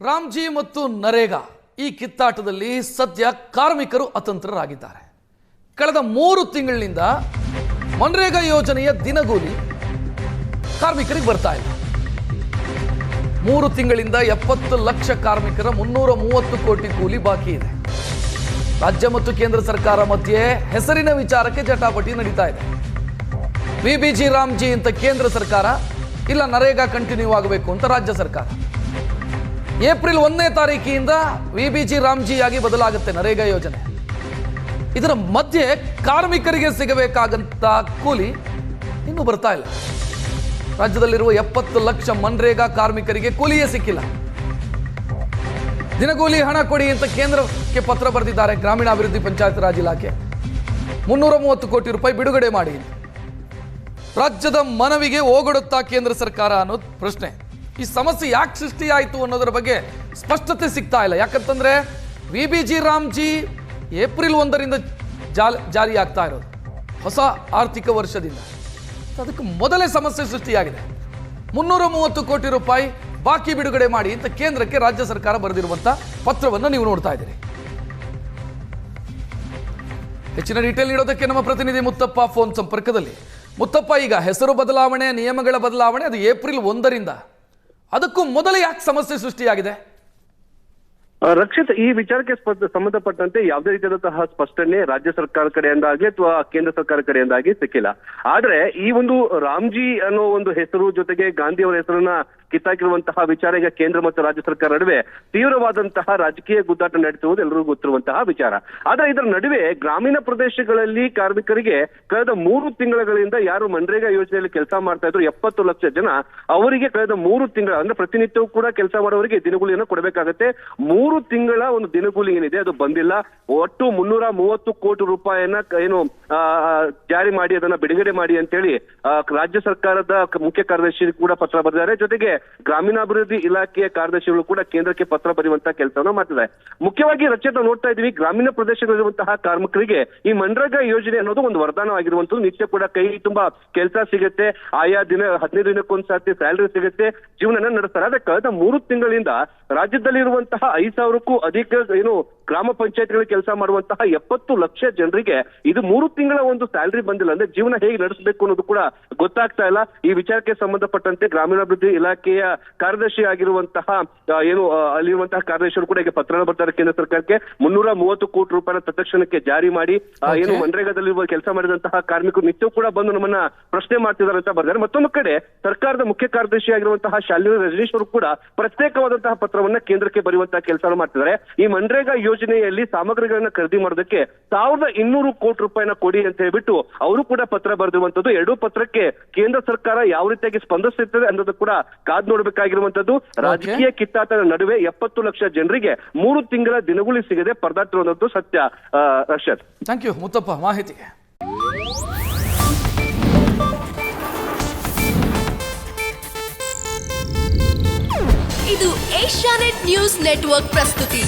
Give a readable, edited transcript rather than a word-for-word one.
ರಾಮ್ಜಿ ಮತ್ತು ನರೇಗಾ ಈ ಕಿತ್ತಾಟದಲ್ಲಿ ಸದ್ಯ ಕಾರ್ಮಿಕರು ಅತಂತ್ರರಾಗಿದ್ದಾರೆ. ಕಳೆದ 3 ತಿಂಗಳಿನಿಂದ ಮನ್ರೇಗಾ ಯೋಜನೆಯ ದಿನಗೂಲಿ ಕಾರ್ಮಿಕರಿಗೆ ಬರ್ತಾ ಇಲ್ಲ. 3 ತಿಂಗಳಿಂದ 70 ಲಕ್ಷ ಕಾರ್ಮಿಕರ 330 ಕೋಟಿ ಕೂಲಿ ಬಾಕಿ ಇದೆ. ರಾಜ್ಯ ಮತ್ತು ಕೇಂದ್ರ ಸರ್ಕಾರ ಮಧ್ಯೆ ಹೆಸರಿನ ವಿಚಾರಕ್ಕೆ ಜಟಾಪಟಿ ನಡೀತಾ ಇದೆ. ವಿಬಿಜಿ ರಾಮ್ಜಿ ಅಂತ ಕೇಂದ್ರ ಸರ್ಕಾರ, ಇಲ್ಲ ನರೇಗಾ ಕಂಟಿನ್ಯೂ ಆಗಬೇಕು ಅಂತ ರಾಜ್ಯ ಸರ್ಕಾರ. ಏಪ್ರಿಲ್ 1ನೇ ತಾರೀಕಿನಿಂದ ವಿಬಿಜಿ ರಾಮ್ಜಿ ಆಗಿ ಬದಲಾಗುತ್ತೆ ನರೇಗಾ ಯೋಜನೆ. ಇದರ ಮಧ್ಯೆ ಕಾರ್ಮಿಕರಿಗೆ ಸಿಗಬೇಕಾದಂತ ಕೂಲಿ ಇನ್ನೂ ಬರ್ತಾ ಇಲ್ಲ. ರಾಜ್ಯದಲ್ಲಿರುವ 70 ಲಕ್ಷ ಮನ್ರೇಗಾ ಕಾರ್ಮಿಕರಿಗೆ ಕೂಲಿಯೇ ಸಿಕ್ಕಿಲ್ಲ. ದಿನಗೂಲಿ ಹಣ ಕೊಡಿ ಅಂತ ಕೇಂದ್ರಕ್ಕೆ ಪತ್ರ ಬರೆದಿದ್ದಾರೆ ಗ್ರಾಮೀಣಾಭಿವೃದ್ಧಿ ಪಂಚಾಯತ್ ರಾಜ್ ಇಲಾಖೆ. 330 ಕೋಟಿ ರೂಪಾಯಿ ಬಿಡುಗಡೆ ಮಾಡಿ. ರಾಜ್ಯದ ಮನವಿಗೆ ಓಗೊಡುತ್ತಾ ಕೇಂದ್ರ ಸರ್ಕಾರ ಅನ್ನೋದು ಪ್ರಶ್ನೆ. ಈ ಸಮಸ್ಯೆ ಯಾಕೆ ಸೃಷ್ಟಿಯಾಯಿತು ಅನ್ನೋದರ ಬಗ್ಗೆ ಸ್ಪಷ್ಟತೆ ಸಿಗ್ತಾ ಇಲ್ಲ. ಯಾಕಂತಂದ್ರೆ ವಿಬಿಜಿ ರಾಮ್ಜಿ ಏಪ್ರಿಲ್ 1ರಿಂದ ಜಾರಿ ಆಗ್ತಾ ಇರೋದು, ಹೊಸ ಆರ್ಥಿಕ ವರ್ಷದಿಂದ. ಅದಕ್ಕೆ ಮೊದಲೇ ಸಮಸ್ಯೆ ಸೃಷ್ಟಿಯಾಗಿದೆ. 330 ಕೋಟಿ ರೂಪಾಯಿ ಬಾಕಿ ಬಿಡುಗಡೆ ಮಾಡಿ ಅಂತ ಕೇಂದ್ರಕ್ಕೆ ರಾಜ್ಯ ಸರ್ಕಾರ ಬರೆದಿರುವಂತಹ ಪತ್ರವನ್ನು ನೀವು ನೋಡ್ತಾ ಇದ್ದೀರಿ. ಹೆಚ್ಚಿನ ಡೀಟೇಲ್ ನೀಡೋದಕ್ಕೆ ನಮ್ಮ ಪ್ರತಿನಿಧಿ ಮುತ್ತಪ್ಪ ಫೋನ್ ಸಂಪರ್ಕದಲ್ಲಿ. ಮುತ್ತಪ್ಪ, ಈಗ ಹೆಸರು ಬದಲಾವಣೆ, ನಿಯಮಗಳ ಬದಲಾವಣೆ ಅದು ಏಪ್ರಿಲ್ 1ರಿಂದ, ಅದಕ್ಕೂ ಮೊದಲು ಯಾಕೆ ಸಮಸ್ಯೆ ಸೃಷ್ಟಿಯಾಗಿದೆ? ರಕ್ಷಿತ್, ಈ ವಿಚಾರಕ್ಕೆ ಸಂಬಂಧಪಟ್ಟಂತೆ ಯಾವುದೇ ರೀತಿಯಾದಂತಹ ಸ್ಪಷ್ಟನೆ ರಾಜ್ಯ ಸರ್ಕಾರ ಕಡೆಯಿಂದಾಗಿ ಅಥವಾ ಕೇಂದ್ರ ಸರ್ಕಾರ ಕಡೆಯಿಂದಾಗಿ ಸಿಕ್ಕಿಲ್ಲ. ಆದ್ರೆ ಈ ಒಂದು ರಾಮ್ಜಿ ಅನ್ನೋ ಒಂದು ಹೆಸರು ಜೊತೆಗೆ ಗಾಂಧಿ ಅವರ ಹೆಸರನ್ನ ಕಿತ್ತಾಕಿರುವಂತಹ ವಿಚಾರ ಈಗ ಕೇಂದ್ರ ಮತ್ತು ರಾಜ್ಯ ಸರ್ಕಾರ ನಡುವೆ ತೀವ್ರವಾದಂತಹ ರಾಜಕೀಯ ಗುದ್ದಾಟ ನಡೆಸುವುದು ಎಲ್ಲರಿಗೂ ಗೊತ್ತಿರುವಂತಹ ವಿಚಾರ. ಆದ್ರೆ ಇದರ ನಡುವೆ ಗ್ರಾಮೀಣ ಪ್ರದೇಶಗಳಲ್ಲಿ ಕಾರ್ಮಿಕರಿಗೆ ಕಳೆದ 3 ತಿಂಗಳಿಂದ ಯಾರು ಮನ್ರೇಗಾ ಯೋಜನೆಯಲ್ಲಿ ಕೆಲಸ ಮಾಡ್ತಾ ಇದ್ರು 70 ಲಕ್ಷ ಜನ, ಅವರಿಗೆ ಕಳೆದ 3 ತಿಂಗಳ ಅಂದ್ರೆ ಪ್ರತಿನಿತ್ಯವೂ ಕೂಡ ಕೆಲಸ ಮಾಡೋರಿಗೆ ದಿನಗೂಲಿಯನ್ನು ಕೊಡಬೇಕಾಗತ್ತೆ. 3 ತಿಂಗಳ ಒಂದು ದಿನಗೂಲಿ ಏನಿದೆ ಅದು ಬಂದಿಲ್ಲ. ಒಟ್ಟು 330 ಕೋಟಿ ರೂಪಾಯಿಯನ್ನ ಏನು ಜಾರಿ ಮಾಡಿ ಅದನ್ನ ಬಿಡುಗಡೆ ಮಾಡಿ ಅಂತೇಳಿ ರಾಜ್ಯ ಸರ್ಕಾರದ ಮುಖ್ಯ ಕಾರ್ಯದರ್ಶಿ ಕೂಡ ಪತ್ರ ಬರೆದಿದ್ದಾರೆ. ಜೊತೆಗೆ ಗ್ರಾಮೀಣಾಭಿವೃದ್ಧಿ ಇಲಾಖೆಯ ಕಾರ್ಯದರ್ಶಿಗಳು ಕೂಡ ಕೇಂದ್ರಕ್ಕೆ ಪತ್ರ ಬರೆಯುವಂತಹ ಕೆಲಸವನ್ನ ಮಾಡ್ತಿದ್ದಾರೆ. ಮುಖ್ಯವಾಗಿ ರಚನೆ ನೋಡ್ತಾ ಇದೀವಿ, ಗ್ರಾಮೀಣ ಪ್ರದೇಶಗಳಿರುವಂತಹ ಕಾರ್ಮಿಕರಿಗೆ ಈ ಮನ್ರೇಗಾ ಯೋಜನೆ ಅನ್ನೋದು ಒಂದು ವರದಾನ ಆಗಿರುವಂತದ್ದು. ನಿತ್ಯ ಕೂಡ ಕೈ ತುಂಬಾ ಕೆಲಸ ಸಿಗುತ್ತೆ, ಆಯಾ ದಿನ 15 ದಿನಕ್ಕೊಂದ್ಸತಿ ಸ್ಯಾಲರಿ ಸಿಗುತ್ತೆ, ಜೀವನ ನಡೆಸ್ತಾರೆ. ಆದ್ರೆ ಕಳೆದ 3 ತಿಂಗಳಿಂದ ರಾಜ್ಯದಲ್ಲಿರುವಂತಹ 5,000ಕ್ಕೂ ಅಧಿಕ ಏನು ಗ್ರಾಮ ಪಂಚಾಯತ್ಗಳಲ್ಲಿ ಕೆಲಸ ಮಾಡುವಂತಹ 70 ಲಕ್ಷ ಜನರಿಗೆ ಇದು 3 ತಿಂಗಳ ಒಂದು ಸ್ಯಾಲರಿ ಬಂದಿಲ್ಲ. ಅಂದ್ರೆ ಜೀವನ ಹೇಗೆ ನಡೆಸಬೇಕು ಅನ್ನೋದು ಕೂಡ ಗೊತ್ತಾಗ್ತಾ ಇಲ್ಲ. ಈ ವಿಚಾರಕ್ಕೆ ಸಂಬಂಧಪಟ್ಟಂತೆ ಗ್ರಾಮೀಣಾಭಿವೃದ್ಧಿ ಇಲಾಖೆಯ ಕಾರ್ಯದರ್ಶಿ ಆಗಿರುವಂತಹ ಏನು ಅಲ್ಲಿರುವಂತಹ ಕಾರ್ಯದರ್ಶಿಗಳು ಕೂಡ ಈಗ ಪತ್ರ ಬರ್ತಾರೆ ಕೇಂದ್ರ ಸರ್ಕಾರಕ್ಕೆ. 330 ಕೋಟಿ ರೂಪಾಯಿನ ತತ್ಕ್ಷಣಕ್ಕೆ ಜಾರಿ ಮಾಡಿ ಏನು ಮನ್ರೇಗಾದಲ್ಲಿ ಕೆಲಸ ಮಾಡಿದಂತಹ ಕಾರ್ಮಿಕರು ನಿತ್ಯವೂ ಕೂಡ ಬಂದು ನಮ್ಮನ್ನ ಪ್ರಶ್ನೆ ಮಾಡ್ತಿದ್ದಾರೆ ಅಂತ ಬರ್ತಾರೆ. ಮತ್ತೊಂದು ಕಡೆ ಸರ್ಕಾರದ ಮುಖ್ಯ ಕಾರ್ಯದರ್ಶಿ ಆಗಿರುವಂತಹ ಶಾಲಿನಿ ರಜನೀಶ್ ಅವರು ಕೂಡ ಪ್ರತ್ಯೇಕವಾದಂತಹ ಪತ್ರವನ್ನ ಕೇಂದ್ರಕ್ಕೆ ಬರೆಯುವಂತಹ ಕೆಲಸ ಮಾಡ್ತಿದ್ದಾರೆ. ಈ ಮನ್ರೇಗಾ ಯೋಜನೆಯಲ್ಲಿ ಸಾಮಗ್ರಿಗಳನ್ನ ಖರೀದಿ ಮಾಡೋದಕ್ಕೆ 1,200 ಕೋಟಿ ರೂಪಾಯಿನ ಕೊಡಿ ಅಂತ ಹೇಳ್ಬಿಟ್ಟು ಅವರು ಕೂಡ ಪತ್ರ ಬರೆದಿರುವಂತದ್ದು. 2 ಪತ್ರಕ್ಕೆ ಕೇಂದ್ರ ಸರ್ಕಾರ ಯಾವ ರೀತಿಯಾಗಿ ಸ್ಪಂದಿಸುತ್ತದೆ ಅನ್ನೋದು ಕೂಡ ಕಾದ್ ನೋಡ್ಬೇಕಾಗಿರುವಂತದ್ದು. ರಾಜಕೀಯ ಕಿತ್ತಾಟದ ನಡುವೆ 70 ಲಕ್ಷ ಜನರಿಗೆ 3 ತಿಂಗಳ ದಿನಗೂಲಿ ಸಿಗದೆ ಪರದಾಡ್ತಿರುವಂತದ್ದು ಸತ್ಯ. ರಕ್ಷತ್, ಥ್ಯಾಂಕ್ ಯು ಮುತ್ತಪ್ಪ ಮಾಹಿತಿಗೆ. ಇದು ಏಷ್ಯಾನೆಟ್ ನ್ಯೂಸ್ ನೆಟ್ವರ್ಕ್ ಪ್ರಸ್ತುತಿ.